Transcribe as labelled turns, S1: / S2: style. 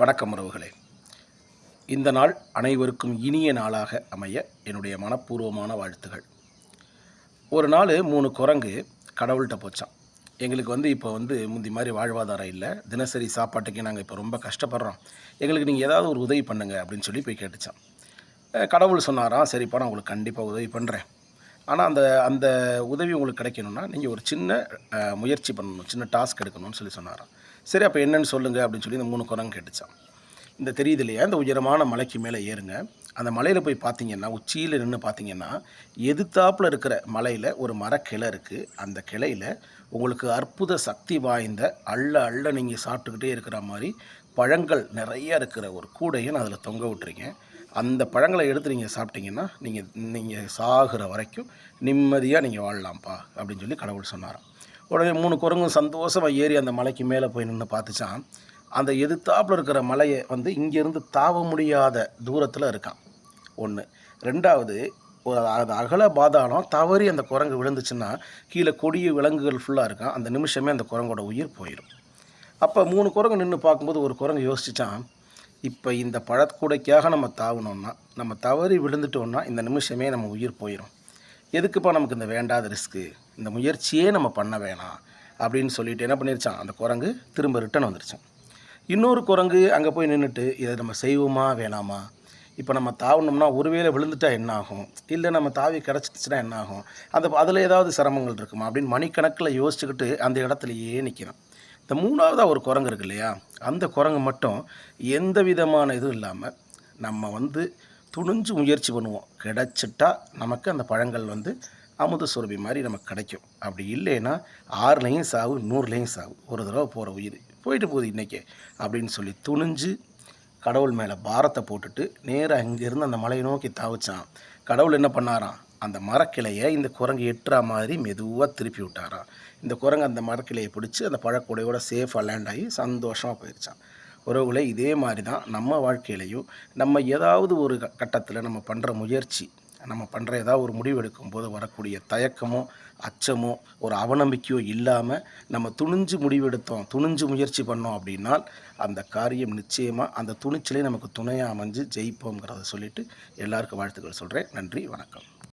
S1: வணக்கம் உறவுகளே. இந்த நாள் அனைவருக்கும் இனிய நாளாக அமைய என்னுடைய மனப்பூர்வமான வாழ்த்துகள். ஒரு நாள் 3 குரங்கு கடவுள்கிட்ட போச்சாம். எங்களுக்கு இப்போ முந்தி மாதிரி வாழ்வாதாரம் இல்லை, தினசரி சாப்பாட்டுக்கே நாங்கள் இப்போ ரொம்ப கஷ்டப்படுறோம், எங்களுக்கு நீங்கள் ஏதாவது ஒரு உதவி பண்ணுங்க அப்படின்னு சொல்லி போய் கேட்டுச்சான். கடவுள் சொன்னாராம், சரிப்பா நான் உங்களுக்கு கண்டிப்பாக உதவி பண்ணுறேன். ஆனால் அந்த அந்த உதவி உங்களுக்கு கிடைக்கணும்னா நீங்கள் ஒரு சின்ன முயற்சி பண்ணணும், சின்ன டாஸ்க் எடுக்கணும்னு சொல்லி சொன்னாராம். சரி அப்போ என்னன்னு சொல்லுங்கள் அப்படின்னு சொல்லி இந்த 3 குரங்கு கேட்டுச்சான். இந்த தெரியுது இல்லையா, இந்த உயரமான மலைக்கு மேலே ஏறுங்க. அந்த மலையில் போய் பார்த்தீங்கன்னா, உச்சியில் நின்று பார்த்தீங்கன்னா, எதிர்த்தாப்புல இருக்கிற மலையில் ஒரு மரக்கிளை இருக்குது. அந்த கிளையில் உங்களுக்கு அற்புத சக்தி வாய்ந்த அள்ள அள்ள நீங்கள் சாப்பிட்டுக்கிட்டே இருக்கிற மாதிரி பழங்கள் நிறைய இருக்கிற ஒரு கூடையை நான் அதில் தொங்க விட்டுருக்கேன். அந்த பழங்களை எடுத்து நீங்கள் சாப்பிட்டீங்கன்னா நீங்கள் சாகிற வரைக்கும் நிம்மதியாக நீங்கள் வாழலாம்ப்பா அப்படின்னு சொல்லி கடவுள் சொன்னாராம். உடனே 3 குரங்கும் சந்தோஷமாக ஏறி அந்த மலைக்கு மேலே போய் நின்று பார்த்துச்சான். அந்த எதிர்த்தாப்புல இருக்கிற மலையை இங்கேருந்து தாவ முடியாத தூரத்தில் இருக்கான். 1. 2வது, அது அகல பாதாளம், தவறி அந்த குரங்கு விழுந்துச்சுன்னா கீழே கொடிய விலங்குகள் ஃபுல்லாக இருக்கான். அந்த நிமிஷமே அந்த குரங்கோட உயிர் போயிடும். அப்போ 3 குரங்கு நின்று பார்க்கும்போது ஒரு குரங்கு யோசிச்சான், இப்போ இந்த பழக்கூடைக்காக நம்ம தாவணும்னா, நம்ம தவறி விழுந்துட்டோம்னா இந்த நிமிஷமே நம்ம உயிர் போயிடும். எதுக்குப்பா நமக்கு இந்த வேண்டாத ரிஸ்க்கு, இந்த முயற்சியே நம்ம பண்ண வேணாம் அப்படின்னு சொல்லிட்டு என்ன பண்ணிருச்சான், அந்த குரங்கு திரும்ப ரிட்டன் வந்துருச்சான். இன்னொரு குரங்கு அங்கே போய் நின்றுட்டு, இதை நம்ம செய்வோமா வேணாமா, இப்போ நம்ம தாவணும்னா ஒருவேளை விழுந்துட்டா என்ன ஆகும், இல்லை நம்ம தாவி கிடச்சிச்சுன்னா என்ன ஆகும், அதில் ஏதாவது சிரமங்கள் இருக்குமா அப்படின்னு மணிக்கணக்கில் யோசிச்சுக்கிட்டு அந்த இடத்துலையே நிற்கிறான். இந்த 3வதாக ஒரு குரங்கு இருக்கு இல்லையா, அந்த குரங்கு மட்டும் எந்த விதமான இதுவும் இல்லாமல் நம்ம துணிஞ்சு முயற்சி பண்ணுவோம், கிடச்சிட்டா நமக்கு அந்த பழங்கள் அமுத சுரபி மாதிரி நமக்கு கிடைக்கும். அப்படி இல்லைன்னா 6லையும் சாவு 100லையும் சாவு, ஒரு தடவை போகிற உயிர் போயிட்டு போகுது இன்றைக்கே அப்படின்னு சொல்லி துணிஞ்சு கடவுள் மேலே பாரத்தை போட்டுட்டு நேராக இங்கேருந்து அந்த மலையை நோக்கி தாவிச்சான். கடவுள் என்ன பண்ணாராம், அந்த மரக்கிளையை இந்த குரங்கு எட்டுறா மாதிரி மெதுவாக திருப்பி விட்டாராம். இந்த குரங்கு அந்த மரக்கிளையை பிடிச்சி அந்த பழக்கூடையோட சேஃபாக லேண்ட் ஆகி சந்தோஷமாக போயிடுச்சான். உறவுகளை இதே மாதிரி தான் நம்ம வாழ்க்கையிலையும் நம்ம ஏதாவது ஒரு கட்டத்தில் நம்ம பண்ணுற முயற்சி, நம்ம பண்ணுற ஏதாவது ஒரு முடிவு எடுக்கும்போது வரக்கூடிய தயக்கமோ அச்சமோ ஒரு அவநம்பிக்கையோ இல்லாமல் நம்ம துணிஞ்சு முடிவெடுத்தோம், துணிஞ்சு முயற்சி பண்ணோம் அப்படின்னால் அந்த காரியம் நிச்சயமாக அந்த துணிச்சலே நமக்கு துணையாக அமைஞ்சு ஜெயிப்போங்கிறத சொல்லிவிட்டு எல்லாருக்கும் வாழ்த்துக்கள் சொல்கிறேன். நன்றி, வணக்கம்.